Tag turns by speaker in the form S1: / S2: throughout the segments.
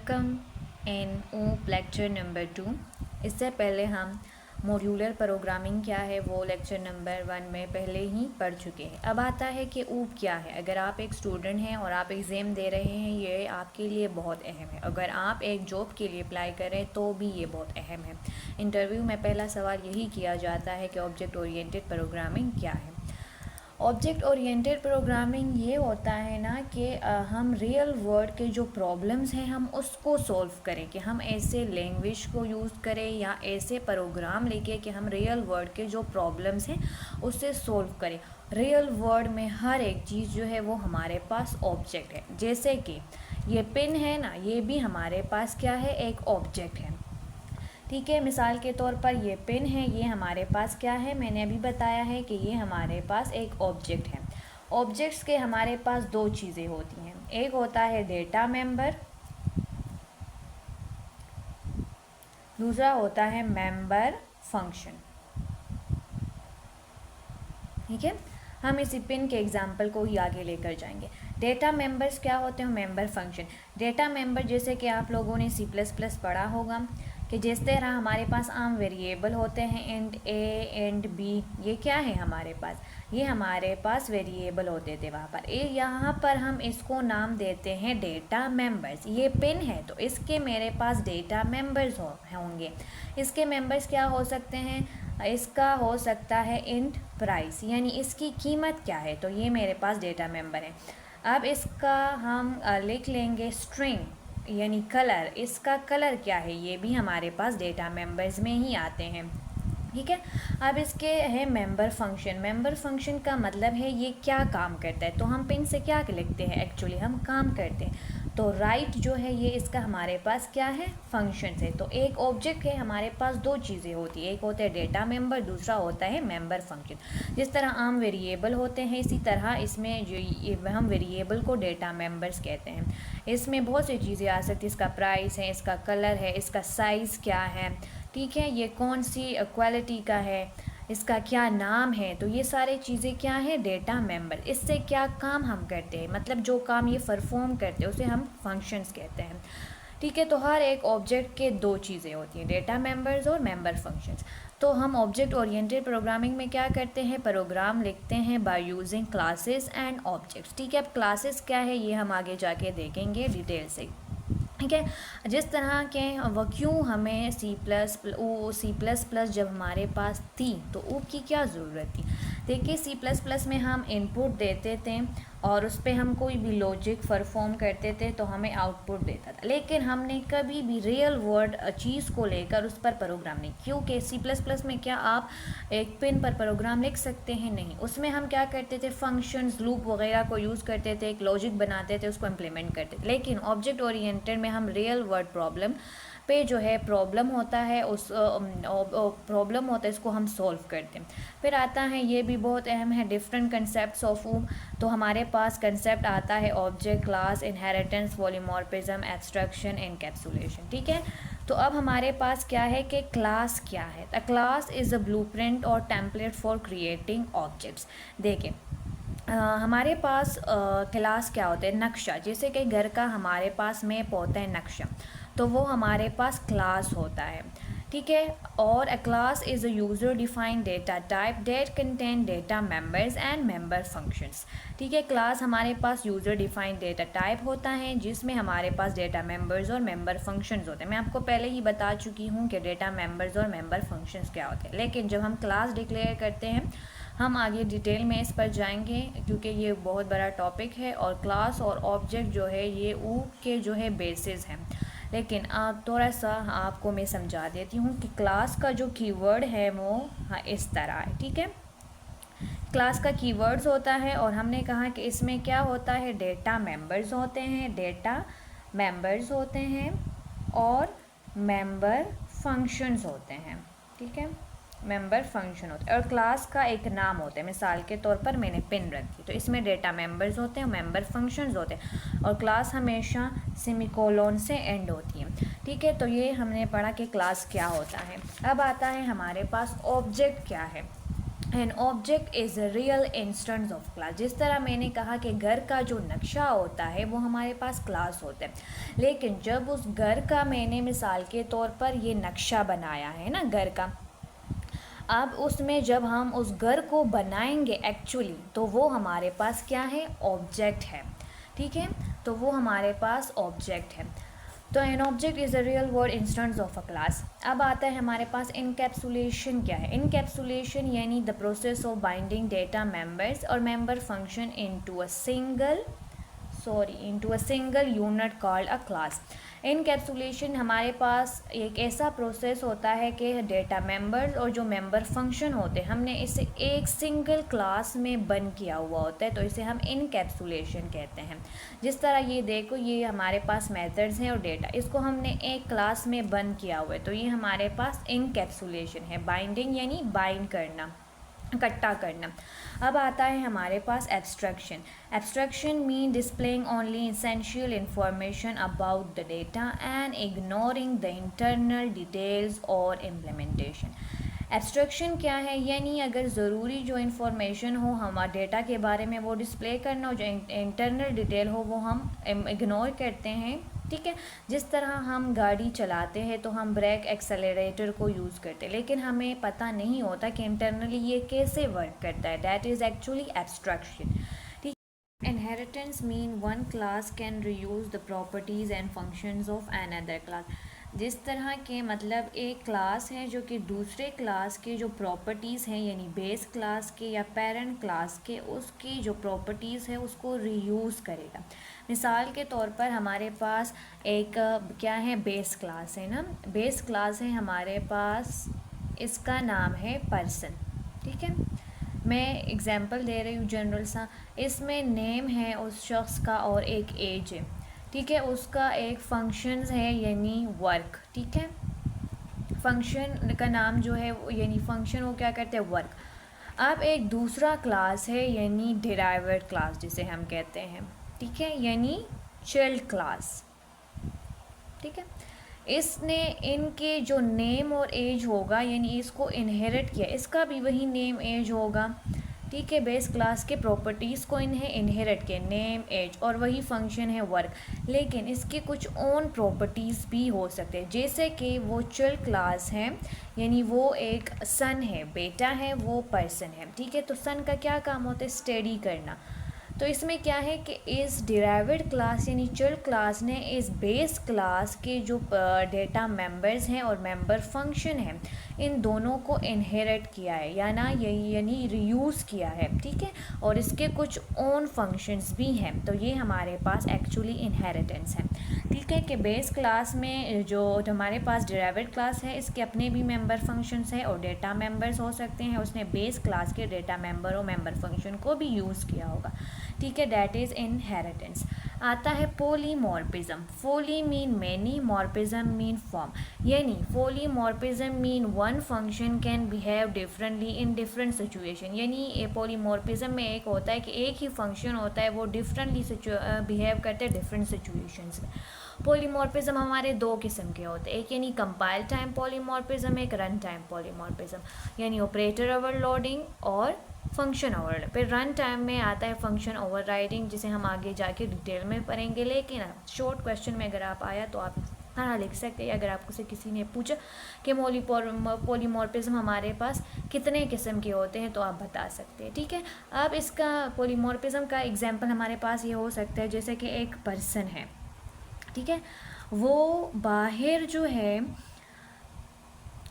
S1: Welcome in ऊप lecture number 2। इससे पहले हम मॉड्यूलर प्रोग्रामिंग क्या है वो लेक्चर नंबर 1 में पहले ही पढ़ चुके हैं। अब आता है कि ऊप क्या है। अगर आप एक स्टूडेंट हैं और आप एग्ज़ाम दे रहे हैं, ये आपके लिए बहुत अहम है। अगर आप एक जॉब के लिए अप्लाई करें तो भी ये बहुत अहम है। इंटरव्यू में पहला सवाल यही किया जाता है कि ऑब्जेक्ट ओरिएंटेड प्रोग्रामिंग क्या है। ऑब्जेक्ट ओरिएंटेड प्रोग्रामिंग ये होता है ना कि हम रियल वर्ल्ड के जो प्रॉब्लम्स हैं हम उसको सॉल्व करें, कि हम ऐसे लैंग्वेज को यूज़ करें या ऐसे प्रोग्राम लेके कि हम रियल वर्ल्ड के जो प्रॉब्लम्स हैं उससे सॉल्व करें। रियल वर्ल्ड में हर एक चीज़ जो है वो हमारे पास ऑब्जेक्ट है। जैसे कि ये पेन है ना, ये भी हमारे पास क्या है, एक ऑब्जेक्ट है। ठीक है, मिसाल के तौर पर ये पेन है, ये हमारे पास क्या है, मैंने अभी बताया है कि ये हमारे पास एक ऑब्जेक्ट है। ऑब्जेक्ट्स के हमारे पास दो चीज़ें होती हैं, एक होता है डेटा मेंबर, दूसरा होता है मेंबर फंक्शन। ठीक है, हम इसी पिन के एग्जाम्पल को ही आगे लेकर जाएंगे। डेटा मेंबर्स क्या होते हैं, मेंबर फंक्शन। डेटा मेंबर जैसे कि आप लोगों ने C++ पढ़ा होगा कि जिस तरह हमारे पास आम वेरिएबल होते हैं इंट ए इंट बी, ये क्या है हमारे पास, ये हमारे पास वेरिएबल होते थे वहाँ पर। यहाँ पर हम इसको नाम देते हैं डेटा मेंबर्स। ये पिन है तो इसके मेरे पास डेटा मेंबर्स होंगे। इसके मेंबर्स क्या हो सकते हैं, इसका हो सकता है इंट प्राइस, यानी इसकी कीमत क्या है, तो ये मेरे पास डेटा मेंबर है। अब इसका हम लिख लेंगे स्ट्रिंग, यानी कलर, इसका कलर क्या है, ये भी हमारे पास डेटा मेंबर्स में ही आते हैं। ठीक है, अब इसके है मेंबर फंक्शन। मेंबर फंक्शन का मतलब है ये क्या काम करता है, तो हम पिन से क्या लिखते हैं, एक्चुअली हम काम करते हैं। तो राइट जो है ये इसका हमारे पास क्या है, फंक्शन है। तो एक ऑब्जेक्ट है, हमारे पास दो चीज़ें होती है, एक होता है डेटा मेंबर, दूसरा होता है मेंबर फंक्शन। जिस तरह आम वेरिएबल होते हैं इसी तरह इसमें जो हम वेरिएबल को डेटा मेंबर्स कहते हैं। इसमें बहुत सी चीज़ें आ सकती हैं, इसका प्राइस है, इसका कलर है, इसका साइज़ क्या है, ठीक है, ये कौन सी क्वालिटी का है, इसका क्या नाम है। तो ये सारी चीज़ें क्या है, डेटा मेंबर। इससे क्या काम हम करते हैं, मतलब जो काम ये परफॉर्म करते हैं उसे हम फंक्शंस कहते हैं। ठीक है, तो हर एक ऑब्जेक्ट के दो चीज़ें होती हैं, डेटा मेंबर्स और मेंबर फंक्शंस। तो हम ऑब्जेक्ट ओरिएंटेड प्रोग्रामिंग में क्या करते हैं, प्रोग्राम लिखते हैं by using classes and objects. ठीक है, अब क्लासेस क्या है ये हम आगे जाके देखेंगे डिटेल से। ठीक है, जिस तरह के वो क्यों हमें C++ जब हमारे पास थी तो ऊप की क्या ज़रूरत थी। देखिए, C++ में हम इनपुट देते थे और उस पर हम कोई भी लॉजिक परफॉर्म करते थे तो हमें आउटपुट देता था, लेकिन हमने कभी भी रियल वर्ल्ड चीज़ को लेकर उस पर प्रोग्राम नहीं। क्योंकि C++ में क्या आप एक पिन पर प्रोग्राम लिख सकते हैं, नहीं। उसमें हम क्या करते थे, फंक्शंस, लूप वगैरह को यूज़ करते थे, एक लॉजिक बनाते थे, उसको इम्प्लीमेंट करते थे। लेकिन ऑब्जेक्ट ओरिएंटेड में हम रियल वर्ल्ड प्रॉब्लम पे जो है प्रॉब्लम होता है, उस प्रॉब्लम होता है, इसको हम सॉल्व करते हैं। फिर आता है, ये भी बहुत अहम है, डिफरेंट कंसेप्ट्स ऑफ ऊप। तो हमारे पास कंसेप्ट आता है object, class, inheritance, polymorphism, abstraction, encapsulation. ठीक है, तो अब हमारे पास क्या है कि क्लास क्या है। The class is a blueprint और टेम्पलेट फॉर क्रिएटिंग ऑब्जेक्ट्स। देखें, हमारे पास क्लास क्या होता है, नक्शा। जैसे कि घर का हमारे पास मैप होता है, नक्शा, तो वो हमारे पास क्लास होता है। ठीक है, और अ class is a user defined data type that contain data members and member functions. ठीक है, क्लास हमारे पास यूज़र डिफाइंड डेटा टाइप होता है जिसमें हमारे पास डेटा मेंबर्स और मेंबर फंक्शंस होते हैं। मैं आपको पहले ही बता चुकी हूँ कि डेटा मेंबर्स और मेंबर फंक्शंस क्या होते हैं, लेकिन जब हम क्लास डिक्लेयर करते हैं हम आगे डिटेल में इस पर जाएंगे क्योंकि ये बहुत बड़ा टॉपिक है। और क्लास और ऑब्जेक्ट जो है ये ऊप के जो है बेसिस हैं। लेकिन आप थोड़ा सा आपको मैं समझा देती हूँ कि क्लास का जो कीवर्ड है वो इस तरह है। ठीक है, क्लास का कीवर्ड्स होता है और हमने कहा कि इसमें क्या होता है, डेटा मेंबर्स होते हैं, डेटा मेंबर्स होते हैं और मेंबर फंक्शंस होते हैं। ठीक है, मेंबर फंक्शन होते हैं और क्लास का एक नाम होता है। मिसाल के तौर पर मैंने पिन रखी तो इसमें डेटा मेंबर्स होते हैं, मेंबर फंक्शंस होते हैं और क्लास हमेशा सेमीकोलन से एंड होती है। ठीक है, तो ये हमने पढ़ा कि क्लास क्या होता है। अब आता है हमारे पास ऑब्जेक्ट क्या है। An object is a real instance of class. जिस तरह मैंने कहा कि घर का जो नक्शा होता है वो हमारे पास क्लास होता है, लेकिन जब उस घर का मैंने मिसाल के तौर पर ये नक्शा बनाया है ना घर का, अब उसमें जब हम उस घर को बनाएंगे एक्चुअली, तो वो हमारे पास क्या है, ऑब्जेक्ट है। ठीक है, तो वो हमारे पास ऑब्जेक्ट है। तो an object is a real word instance of a class. अब आता है हमारे पास इनकैप्सुलेशन। क्या है इनकैप्सुलेशन? यानी the process of binding data members और member function into a single unit called a class. Encapsulation हमारे पास एक ऐसा प्रोसेस होता है कि डेटा मेंबर्स और जो मेंबर फंक्शन होते हैं हमने इसे एक सिंगल क्लास में बंद किया हुआ होता है, तो इसे हम इनकैप्सुलेशन कहते हैं। जिस तरह ये देखो, ये हमारे पास मेथड्स हैं और डेटा, इसको हमने एक क्लास में बंद किया हुआ है, तो ये हमारे पास इनकैप्सुलेशन है। बाइंडिंग यानी बाइंड करना, इकट्ठा करना। अब आता है हमारे पास abstraction. Abstraction mean displaying only essential information about the data and ignoring the internal details और इम्प्लीमेंटेशन। एब्स्ट्रैक्शन क्या है? यानी अगर ज़रूरी जो इंफॉर्मेशन हो हमारे डेटा के बारे में वो डिस्प्ले करना हो, जो इंटरनल डिटेल हो वो हम इग्नोर करते हैं। ठीक है, जिस तरह हम गाड़ी चलाते हैं तो हम ब्रेक एक्सेलरेटर को यूज़ करते हैं, लेकिन हमें पता नहीं होता कि इंटरनली ये कैसे वर्क करता है। That is actually abstraction. ठीक, inheritance mean one class can reuse the properties and functions of another class. जिस तरह के मतलब एक क्लास है जो कि दूसरे क्लास के जो प्रॉपर्टीज़ हैं, यानी बेस क्लास के या पेरेंट क्लास के, उसकी जो प्रॉपर्टीज़ है उसको रीयूज़ करेगा। मिसाल के तौर पर हमारे पास एक क्या है, बेस क्लास है ना, बेस क्लास है हमारे पास, इसका नाम है पर्सन। ठीक है, मैं एग्जांपल दे रही हूँ जनरल सा। इसमें नेम है उस शख्स का और एक एज है। ठीक है, उसका एक फंक्शंस है यानी वर्क। ठीक है, फंक्शन का नाम जो है यानी फंक्शन वो क्या करते हैं, वर्क। अब एक दूसरा क्लास है यानी डिराइव्ड क्लास जिसे हम कहते हैं। ठीक है, यानी चाइल्ड क्लास। ठीक है, इसने इनके जो नेम और एज होगा यानी इसको इनहेरिट किया, इसका भी वही नेम एज होगा। ठीक है, बेस क्लास के प्रॉपर्टीज़ को इन्हें इनहेरिट किया, नेम एज, और वही फंक्शन है वर्क। लेकिन इसके कुछ ओन प्रॉपर्टीज़ भी हो सकते हैं, जैसे कि वो चाइल्ड क्लास है यानी वो एक सन है, बेटा है, वो पर्सन है। ठीक है, तो सन का क्या काम होता है, स्टडी करना। तो इसमें क्या है कि इस डिराइव्ड क्लास यानी चाइल्ड क्लास ने इस बेस क्लास के जो डेटा मेंबर्स हैं और मेंबर फंक्शन हैं, इन दोनों को इनहेरिट किया है या ना, यानी रीयूज़ किया है। ठीक है, और इसके कुछ ओन फंक्शंस भी हैं, तो ये हमारे पास एक्चुअली इनहेरिटेंस है। ठीक है, कि बेस क्लास में जो हमारे पास डिराइव्ड क्लास है इसके अपने भी मेंबर फंक्शंस हैं और डेटा मेंबर्स हो सकते हैं, उसने बेस क्लास के डेटा मेंबर और मेंबर फंक्शन को भी यूज़ किया होगा। ठीक है, दैट इज़ इनहेरिटेंस। आता है polymorphism. Poly mean many, morphism mean form. यानी polymorphism mean one function can behave differently in different situation. यानी पॉलीमॉर्फिज्म में एक होता है कि एक ही फंक्शन होता है, वो डिफरेंटली बिहेव करते हैं डिफरेंट सिचुएशंस में। पॉलीमॉर्फिज्म हमारे दो किस्म के होते हैं, एक यानी कंपाइल टाइम पॉलीमॉर्फिज्म, एक रन टाइम पॉलीमॉर्फिज्म। यानी ऑपरेटर ओवरलोडिंग और फंक्शन ओवरलोड। फिर रन टाइम में आता है फंक्शन ओवरराइडिंग, जिसे हम आगे जाके डिटेल में पढ़ेंगे, लेकिन शॉर्ट क्वेश्चन में अगर आप आया तो आप हाँ लिख सकते हैं। अगर आपको से किसी ने पूछा कि पॉलीमॉर्फिज्म हमारे पास कितने किस्म के होते हैं तो आप बता सकते हैं। ठीक है, अब इसका पॉलीमॉर्फिज्म का एग्जांपल हमारे पास ये हो सकता है, जैसे कि एक पर्सन है। ठीक है, वो बाहर जो है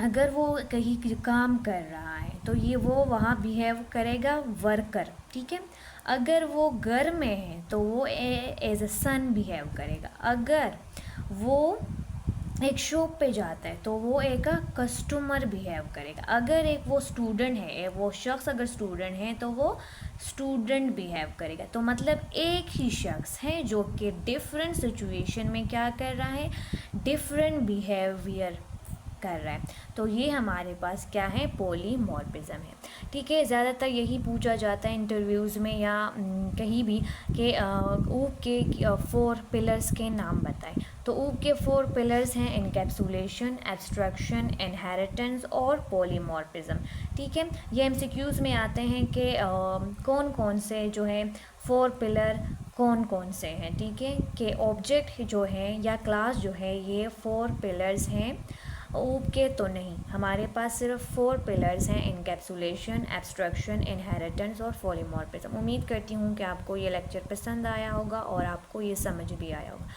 S1: अगर वो कहीं काम कर रहा है तो ये वो वहाँ बिहेव करेगा वर्कर। ठीक है, अगर वो घर में है तो वो एज अ सन बिहेव करेगा। अगर वो एक शॉप पे जाता है तो वो एक कस्टमर बिहेव करेगा। अगर एक वो स्टूडेंट है, वो शख्स अगर स्टूडेंट है तो वो स्टूडेंट बिहेव करेगा। तो मतलब एक ही शख्स है जो कि डिफरेंट सिचुएशन में क्या कर रहा है, डिफरेंट बिहेवियर कर रहा है। तो ये हमारे पास क्या है, पॉलीमॉर्फिज्म है। ठीक है, ज़्यादातर यही पूछा जाता है इंटरव्यूज़ में या कहीं भी कि ऊक के 4 पिलर्स के नाम बताएं। तो ऊक के 4 पिलर्स हैं एनकैप्सुलेशन, एब्स्ट्रैक्शन, इनहेरिटेंस और पॉलीमॉर्फिज्म। ठीक है, ये एमसीक्यूज़ में आते हैं कि कौन कौन से जो है 4 पिलर कौन कौन से हैं। ठीक है, कि ऑब्जेक्ट जो है या क्लास जो है ये 4 पिलर्स हैं। ऊक के तो नहीं, हमारे पास सिर्फ 4 पिलर्स हैं, इनकैप्सुलेशन, एब्स्ट्रैक्शन, इनहेरिटेंस और पॉलीमॉर्फिज्म। उम्मीद करती हूँ कि आपको ये लेक्चर पसंद आया होगा और आपको ये समझ भी आया होगा।